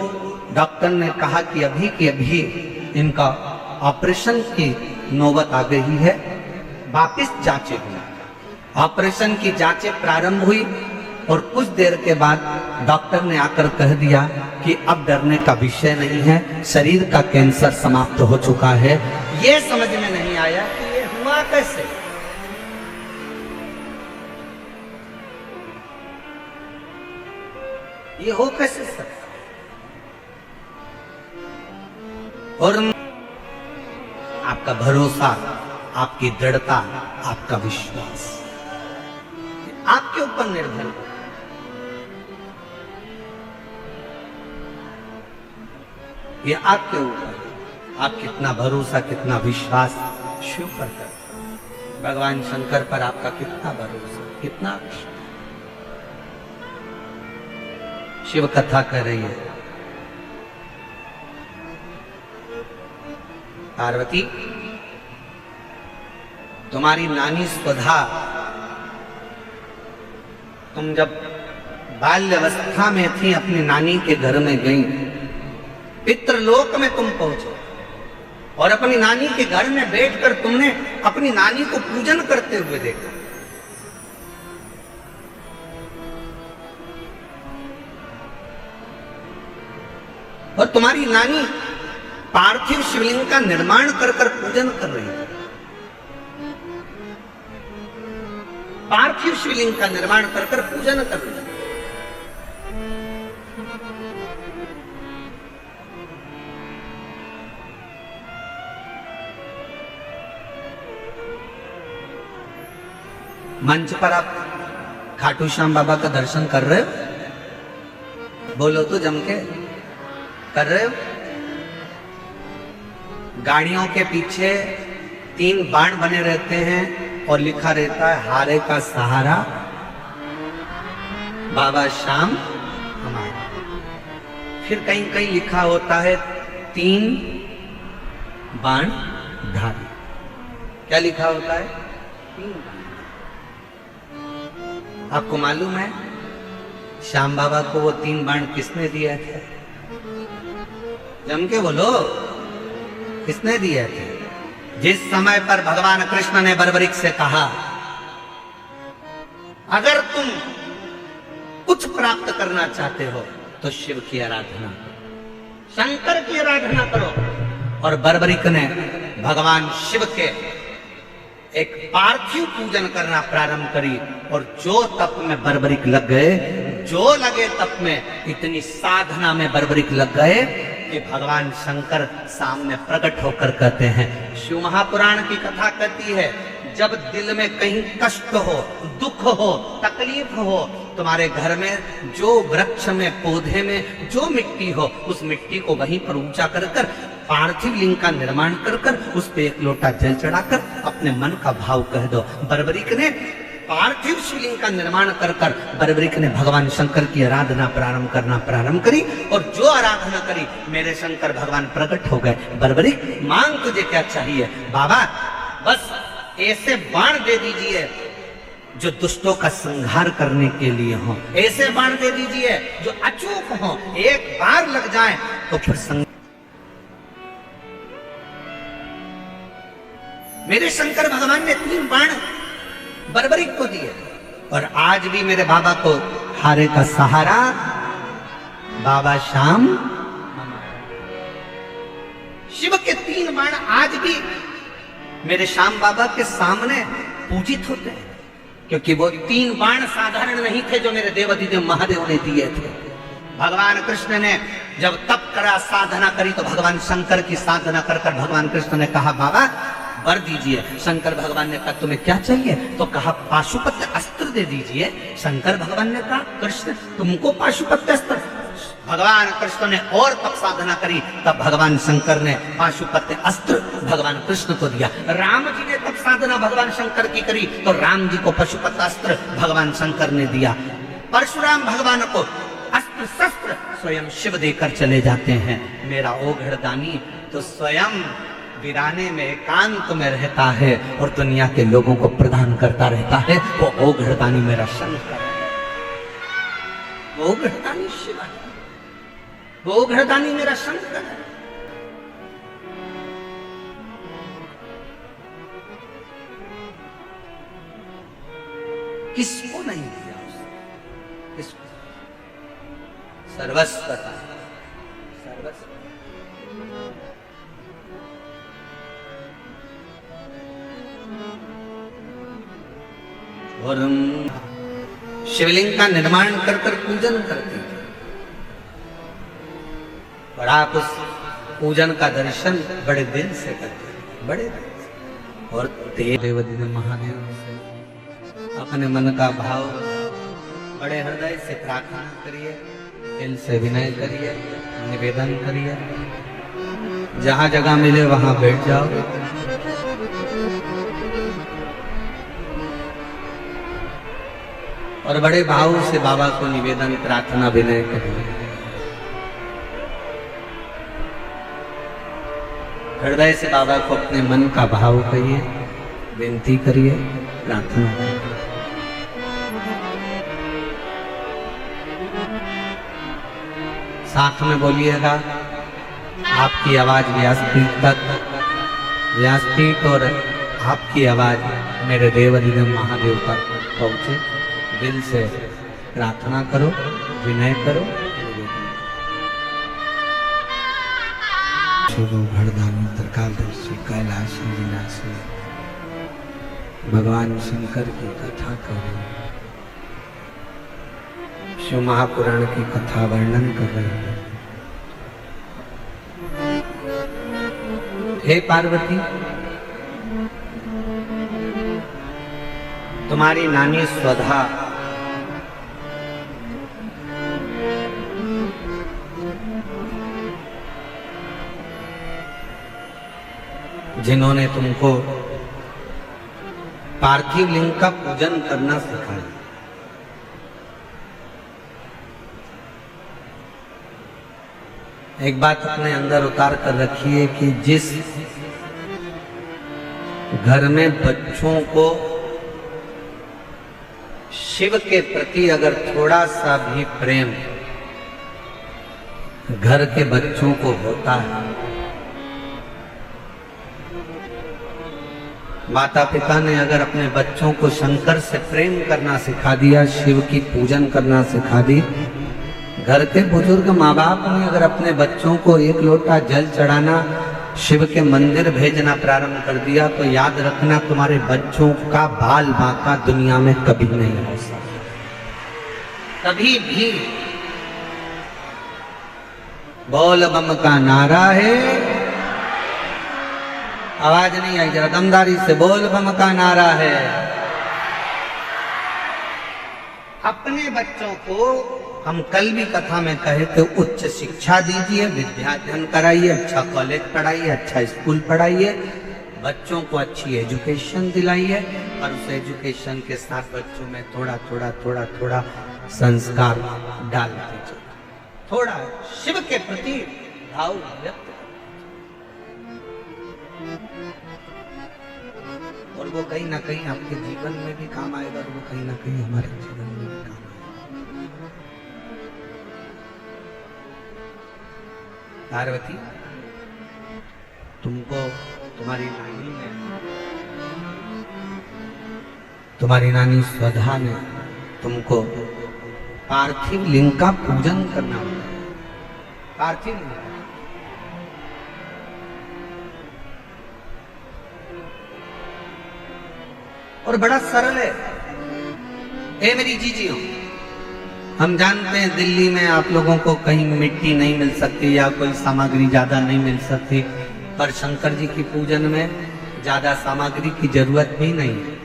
डॉक्टर ने कहा कि अभी के अभी इनका ऑपरेशन की नौबत आ गई है, वापिस जांचें हुई। ऑपरेशन की जांचें प्रारंभ हुई और कुछ देर के बाद डॉक्टर ने आकर कह दिया कि अब डरने का विषय नहीं है, शरीर का कैंसर समाप्त हो चुका है। ये समझ में नहीं आया कि ये हुआ कैसे। ये हो कैसे सकता। और आपका भरोसा, आपकी दृढ़ता, आपका विश्वास आपके ऊपर निर्भर है। ये आपके ऊपर, आप कितना भरोसा, कितना विश्वास शिव पर करते हैं। भगवान शंकर पर आपका कितना भरोसा, कितना विश्वास। शिव कथा कर रही है। पार्वती, तुम्हारी नानी स्वधा, तुम जब बाल्यावस्था में थी अपनी नानी के घर में गई, पितृलोक में तुम पहुंचे और अपनी नानी के घर में बैठकर तुमने अपनी नानी को पूजन करते हुए देखा। और तुम्हारी नानी पार्थिव शिवलिंग का निर्माण कर कर पूजन कर रही थी। पार्थिव शिवलिंग का निर्माण कर कर पूजन कर रही थी। मंच पर आप खाटू श्याम बाबा का दर्शन कर रहे हो? बोलो तो जम के, कर रहे हो? गाड़ियों के पीछे 3 बाण बने रहते हैं और लिखा रहता है हारे का सहारा बाबा श्याम हमारा। फिर कहीं कहीं लिखा होता है 3 बाण धारी। क्या लिखा होता है? 3 बाण। आपको मालूम है श्याम बाबा को वो 3 बाण किसने दिए थे? जम के बोलो, किसने दिए थे? जिस समय पर भगवान कृष्ण ने बर्बरीक से कहा, अगर तुम कुछ प्राप्त करना चाहते हो तो शिव की आराधना करो, शंकर की आराधना करो। और बर्बरीक ने भगवान शिव के एक पार्थिव पूजन करना प्रारंभ करी और जो तप में बर्बरीक लग गए, जो लगे तप में, इतनी साधना में बर्बरीक लग गए कि भगवान शंकर सामने प्रकट होकर कहते हैं। शिव महापुराण की कथा कहती है, जब दिल में कहीं कष्ट हो, दुख हो, तकलीफ हो, तुम्हारे घर में जो वृक्ष में, पौधे में जो मिट्टी हो, उस मिट्टी को वहीं पर ऊंचा कर कर पार्थिव लिंग का निर्माण कर कर उस पे एक लोटा जल चढ़ाकर अपने मन का भाव कह दो। बर्बरीक ने पार्थिव शिवलिंग का निर्माण कर कर बर्बरीक ने भगवान शंकर की आराधना प्रारंभ करी और जो आराधना करी मेरे शंकर भगवान प्रकट हो गए। बर्बरीक, मांग तुझे क्या चाहिए? बाबा बस ऐसे बाण दे दीजिए जो दुष्टों का संहार करने के लिए हो, ऐसे बाण दे दीजिए जो अचूक हो, एक बार लग जाए तो फिर मेरे शंकर भगवान ने 3 बाण बर्बरीक को दिए। और आज भी मेरे बाबा को हारे का सहारा बाबा श्याम। शिव के 3 बाण आज भी मेरे श्याम बाबा के सामने पूजित होते हैं, क्योंकि वो 3 बाण साधारण नहीं थे जो मेरे देवाधिदेव महादेव ने दिए थे। भगवान कृष्ण ने जब तप करा, साधना करी, तो भगवान शंकर की साधना कर कर भगवान कृष्ण ने कहा, बाबा वर दीजिए। शंकर भगवान ने कहा, तुम्हें क्या चाहिए? तो कहा, पाशुपत्य अस्त्र दे दीजिए। शंकर भगवान ने कहा, कृष्ण तुमको पाशुपत्य अस्त्र? भगवान कृष्ण ने और तप साधना करी, तब भगवान शंकर ने पाशुपत्य अस्त्र भगवान कृष्ण को दिया। राम जी ने तप साधना भगवान शंकर की करी, तो राम जी को पाशुपत्य अस्त्र भगवान शंकर ने दिया। परशुराम भगवान को अस्त्र शस्त्र स्वयं शिव देकर चले जाते हैं। मेरा ओघड़दानी तो स्वयं वीराने में, एकांत में रहता है और दुनिया के लोगों को प्रदान करता रहता है। वो ओघड़दानी मेरा शंकर है, ओघड़दानी शिव है। वो घरदानी मेरा शंकर है। किसको नहीं दिया उसने? किसको? सर्वस्व का, सर्वस्व। और शिवलिंग का निर्माण कर कर पूजन करते थे, और आप उस पूजन का दर्शन बड़े दिल से करते थे, बड़े दिल से। और देवदेव महादेव से अपने मन का भाव बड़े हृदय से प्रार्थना करिए, दिल से विनय करिए, निवेदन करिए। जहां जगह मिले वहां बैठ जाओ, और बड़े भाव से बाबा को निवेदन, प्रार्थना, विनय करिए। हृदय से बाबा को अपने मन का भाव कहिए, विनती करिए, प्रार्थना करिए। साथ में बोलिएगा, आपकी आवाज व्यासपीठ तक, व्यासपीठ और आपकी आवाज मेरे देवाधिदेव महादेव तक पहुंचे। दिल से प्रार्थना करो, विनय करो। शिव घरदानी त्रिकालदर्शी कैलाशी विनाशी भगवान शंकर की कथा करो, शिव महापुराण की कथा वर्णन कर रहे हैं। हे पार्वती, तुम्हारी नानी स्वधा जिन्होंने तुमको पार्थिव लिंग का पूजन करना सिखाया, एक बात अपने अंदर उतार कर रखिए कि जिस घर में बच्चों को शिव के प्रति अगर थोड़ा सा भी प्रेम घर के बच्चों को होता है, माता पिता ने अगर अपने बच्चों को शंकर से प्रेम करना सिखा दिया, शिव की पूजन करना सिखा दी, घर के बुजुर्ग माँ बाप ने अगर अपने बच्चों को एक लोटा जल चढ़ाना, शिव के मंदिर भेजना प्रारंभ कर दिया, तो याद रखना तुम्हारे बच्चों का बाल बांका दुनिया में कभी नहीं हो सकता, कभी भी। बोल बम का नारा है, आवाज नहीं आई, जरा दमदारी से बोल बम का नारा है। अपने बच्चों को हम कल भी कथा में कहे थे, उच्च शिक्षा दीजिए, विद्याध्ययन कराइए, अच्छा कॉलेज पढ़ाइए, अच्छा स्कूल पढ़ाइए, बच्चों को अच्छी एजुकेशन दिलाइए, और उस एजुकेशन के साथ बच्चों में थोड़ा थोड़ा थोड़ा थोड़ा संस्कार डाल दीजिए, थोड़ा शिव के प्रति भाव व्यक्त, और वो कहीं ना कहीं आपके जीवन में भी काम आएगा, और वो कहीं ना कहीं हमारे जीवन में भी काम आएगा। पार्वती, तुमको तुम्हारी नानी स्वधा ने तुमको पार्थिव लिंग का पूजन करना होगा। पार्थिव लिंग और बड़ा सरल है। ए मेरी जीजियों, हम जानते हैं दिल्ली में आप लोगों को कहीं मिट्टी नहीं मिल सकती या कोई सामग्री ज्यादा नहीं मिल सकती, पर शंकर जी की पूजन में ज्यादा सामग्री की जरूरत भी नहीं है।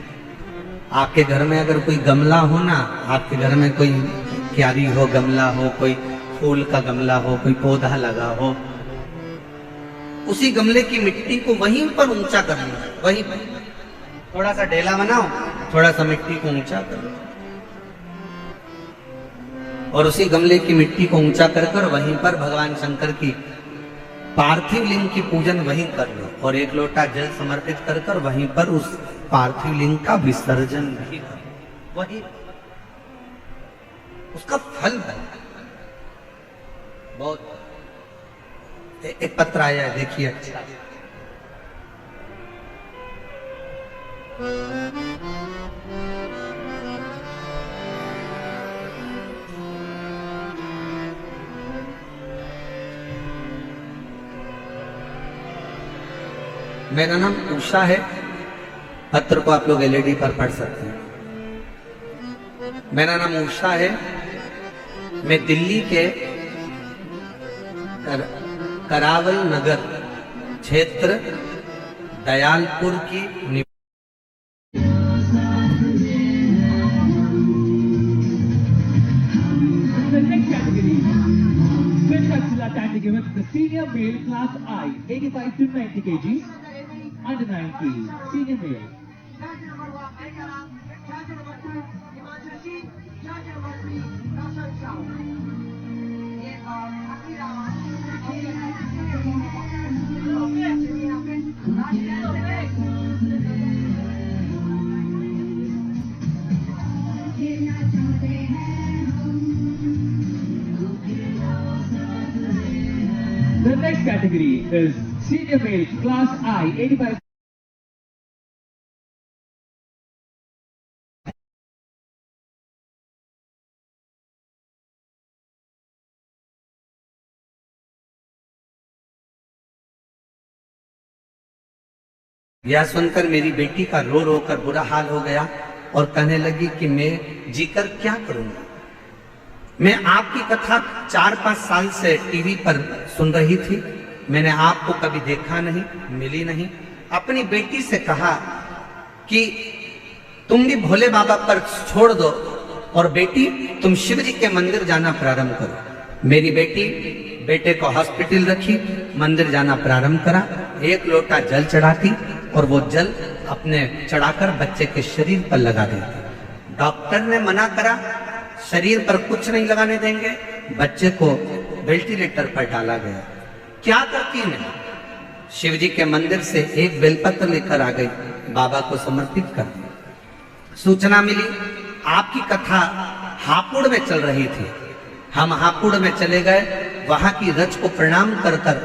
आपके घर में अगर कोई गमला हो ना, आपके घर में कोई क्यारी हो, गमला हो, कोई फूल का गमला हो, कोई पौधा लगा हो, उसी गमले की मिट्टी को वहीं पर ऊंचा करना, वहीं पर थोड़ा सा ढेला बनाओ, थोड़ा सा मिट्टी को ऊंचा करो, और उसी गमले की मिट्टी को ऊंचा कर कर वहीं पर भगवान शंकर की पार्थिव लिंग की पूजन वहीं कर लो, और एक लोटा जल समर्पित कर कर वहीं पर उस पार्थिव लिंग का विसर्जन भी करो, वही उसका फल बहुत एक पत्र आया है, देखिए। मेरा नाम उषा है। पत्र को आप लोग एलईडी पर पढ़ सकते हैं। मेरा नाम उषा है। मैं दिल्ली के करावल नगर क्षेत्र दयालपुर की Given the senior male class I, 85 to 90 kgs, under 90, senior male. The next category is senior male class I, 85. यह सुनकर मेरी बेटी का रो रो कर बुरा हाल हो गया और कहने लगी कि मैं जीकर क्या करूंगा। मैं आपकी कथा 4-5 साल से टीवी पर सुन रही थी। मैंने आपको कभी देखा नहीं, मिली नहीं। अपनी बेटी से कहा कि तुम भी भोले बाबा पर छोड़ दो और बेटी तुम शिव जी के मंदिर जाना प्रारंभ करो। मेरी बेटी बेटे को हॉस्पिटल रखी, मंदिर जाना प्रारंभ करा। 1 लोटा जल चढ़ाती और वो जल अपने चढ़ाकर बच्चे के शरीर पर लगा देती। डॉक्टर ने मना करा, शरीर पर कुछ नहीं लगाने देंगे। बच्चे को वेंटिलेटर पर डाला गया। क्या करती नहीं, शिव जी के मंदिर से एक बेलपत्र लेकर आ गई, बाबा को समर्पित कर दी। सूचना मिली आपकी कथा हापुड़ में चल रही थी। हम हापुड़ में चले गए, वहां की रज को प्रणाम कर कर,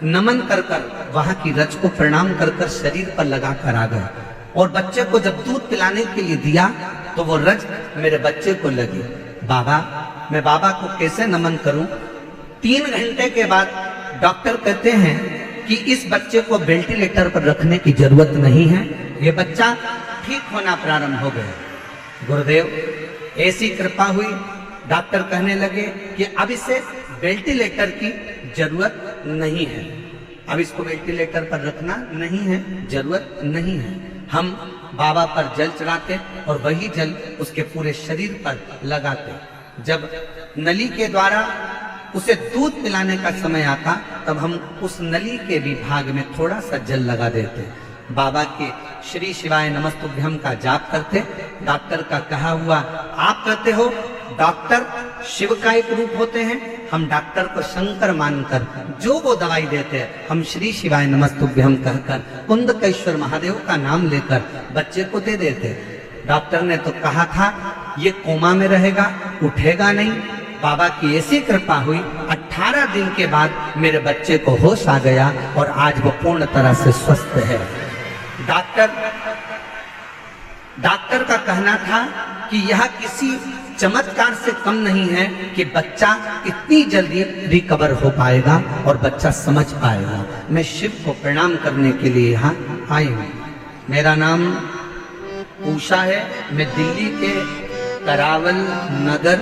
नमन कर कर, वहां की रज को प्रणाम कर कर शरीर पर लगा कर आ गए। और बच्चे को जब दूध पिलाने के लिए दिया तो वो रज मेरे बच्चे को लगी। बाबा, मैं बाबा को कैसे नमन करूं? 3 घंटे के बाद डॉक्टर कहते हैं कि इस बच्चे को वेंटिलेटर पर रखने की जरूरत नहीं है, ये बच्चा ठीक होना प्रारंभ हो गया। गुरुदेव, ऐसी कृपा हुई। डॉक्टर कहने लगे कि अब इसे वेंटिलेटर की जरूरत नहीं है, अब इसको वेंटिलेटर पर रखना नहीं है, जरूरत नहीं है। हम बाबा पर जल चढ़ाते और वही जल उसके पूरे शरीर पर लगाते। जब नली के द्वारा उसे दूध पिलाने का समय आता तब हम उस नली के भी भाग में थोड़ा सा जल लगा देते। बाबा के श्री शिवाय नमस्तुभ्यम का जाप करते। डॉक्टर का कहा हुआ आप कहते हो डॉक्टर शिव का एक रूप होते हैं, हम डॉक्टर को शंकर मानकर जो वो दवाई देते हैं हम श्री शिवाय नमस्तुभ्यम कहकर कुंदकेश्वर महादेव का नाम लेकर बच्चे को दे देते। डॉक्टर ने तो कहा था ये कोमा में रहेगा, उठेगा नहीं। बाबा की ऐसी कृपा हुई, 18 दिन के बाद मेरे बच्चे को होश आ गया और आज वो पूर्ण तरह से स्वस्थ है। डॉक्टर का कहना था कि यह किसी चमत्कार से कम नहीं है कि बच्चा इतनी जल्दी रिकवर हो पाएगा और बच्चा समझ पाएगा। मैं शिव को प्रणाम करने के लिए यहाँ आई हूँ। मेरा नाम उषा है। मैं दिल्ली के करावल नगर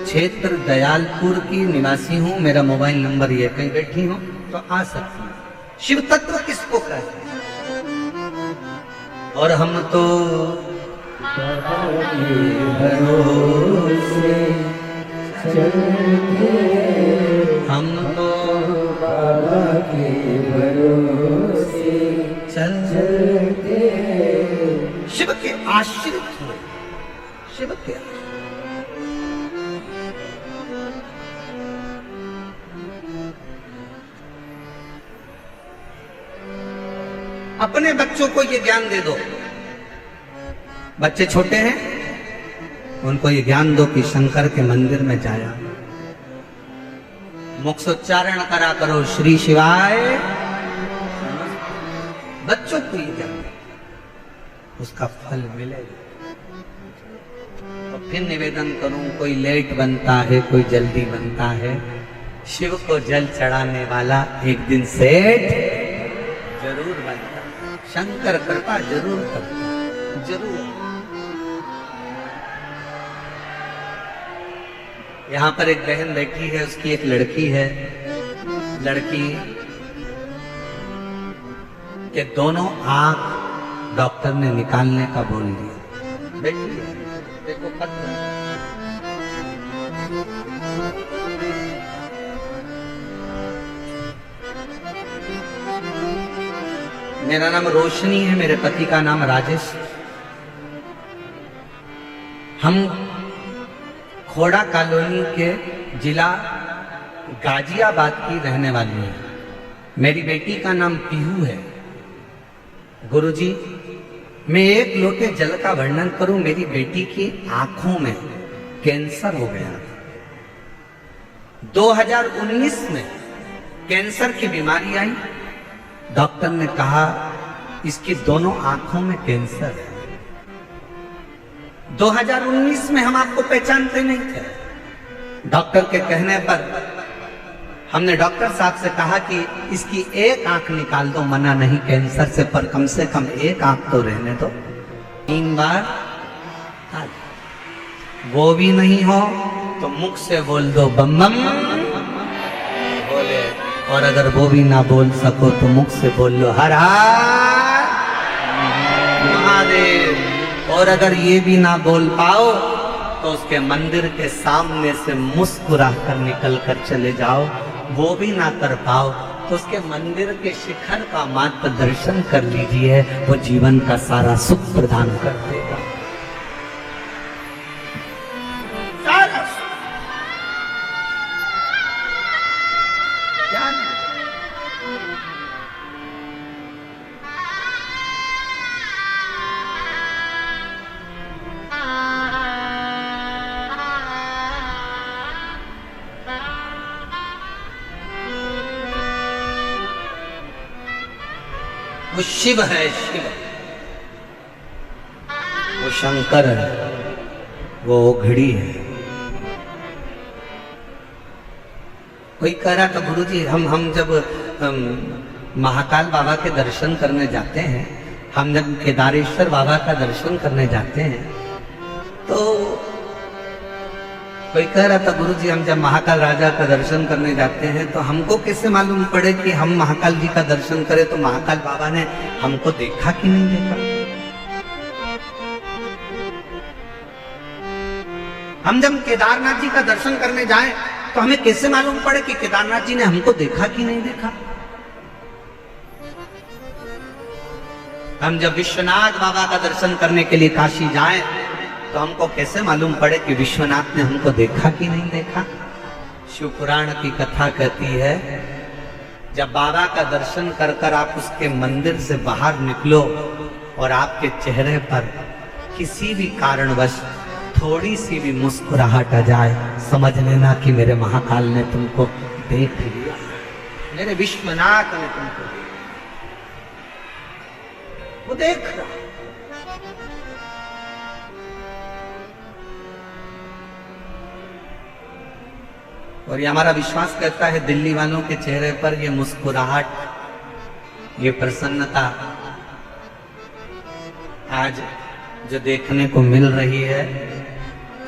क्षेत्र दयालपुर की निवासी हूँ। मेरा मोबाइल नंबर ये, कहीं बैठी हूँ तो आ सकती हूँ। शिव तत्व किसको कहते हैं? और हम तो भरोसे चलते, हम तो बाबा के भरोसे चलते, शिव के आश्रित हुए, शिव के अपने बच्चों को ये ज्ञान दे दो। बच्चे छोटे हैं, उनको ये ज्ञान दो कि शंकर के मंदिर में जाया, मुख से उच्चारण करा करो श्री शिवाय। बच्चों को ही जाने उसका फल मिलेगा। तो फिर निवेदन करूं, कोई लेट बनता है, कोई जल्दी बनता है। शिव को जल चढ़ाने वाला एक दिन सेठ जरूर बनता। शंकर कृपा जरूर करता, जरूर। यहाँ पर एक बहन बैठी है, उसकी एक लड़की है। लड़की के दोनों आंख डॉक्टर ने निकालने का बोल दिया। बैठी है, देखो पत्र। मेरा नाम रोशनी है, मेरे पति का नाम राजेश। हम खोड़ा कॉलोनी के जिला गाजियाबाद की रहने वाली है। मेरी बेटी का नाम पीहू है। गुरुजी, मैं एक लोटे जल का वर्णन करूं। मेरी बेटी की आंखों में कैंसर हो गया। 2019 में कैंसर की बीमारी आई। डॉक्टर ने कहा इसकी दोनों आंखों में कैंसर है। 2019 में हम आपको पहचानते नहीं थे। डॉक्टर के कहने पर हमने डॉक्टर साहब से कहा कि इसकी एक आंख निकाल दो, मना नहीं कैंसर से, पर कम से कम एक आंख तो रहने दो। 3 बार वो भी नहीं हो तो मुख से बोल दो बम बम बोले, और अगर वो भी ना बोल सको तो मुख से बोल लो हर हर महादेव। और अगर ये भी ना बोल पाओ तो उसके मंदिर के सामने से मुस्कुरा कर निकल कर चले जाओ। वो भी ना कर पाओ तो उसके मंदिर के शिखर का मात्र दर्शन कर लीजिए, वो जीवन का सारा सुख प्रदान कर देगा। सारा सुख। क्या नहीं? वो शिव है, शिव। वो शंकर है, वो घड़ी है। कोई कह रहा था गुरुजी, हम जब महाकाल बाबा के दर्शन करने जाते हैं, हम जब केदारेश्वर बाबा का दर्शन करने जाते हैं, तो कोई कह रहा था गुरुजी हम जब महाकाल राजा का दर्शन करने जाते हैं तो हमको कैसे मालूम पड़े कि हम महाकाल जी का दर्शन करें, तो महाकाल बाबा ने हमको देखा कि नहीं देखा। हम जब केदारनाथ जी का दर्शन करने जाएं तो हमें कैसे मालूम पड़े कि केदारनाथ जी ने हमको देखा कि नहीं देखा। हम जब विश्वनाथ बाबा का दर्शन करने के लिए काशी जाएं तो हमको कैसे मालूम पड़े कि विश्वनाथ ने हमको देखा कि नहीं देखा। शिव पुराण की कथा कहती है, जब बाबा का दर्शन कर कर आप उसके मंदिर से बाहर निकलो और आपके चेहरे पर किसी भी कारणवश थोड़ी सी भी मुस्कुराहट आ जाए, समझ लेना कि मेरे महाकाल ने तुमको देख लिया, मेरे विश्वनाथ ने तुमको वो देख रहा। और ये हमारा विश्वास करता है, दिल्ली वालों के चेहरे पर ये मुस्कुराहट, ये प्रसन्नता आज जो देखने को मिल रही है,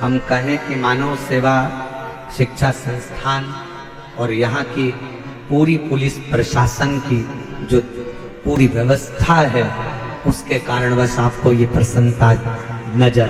हम कहें कि मानव सेवा शिक्षा संस्थान और यहाँ की पूरी पुलिस प्रशासन की जो पूरी व्यवस्था है, उसके कारणवश आपको ये प्रसन्नता नजर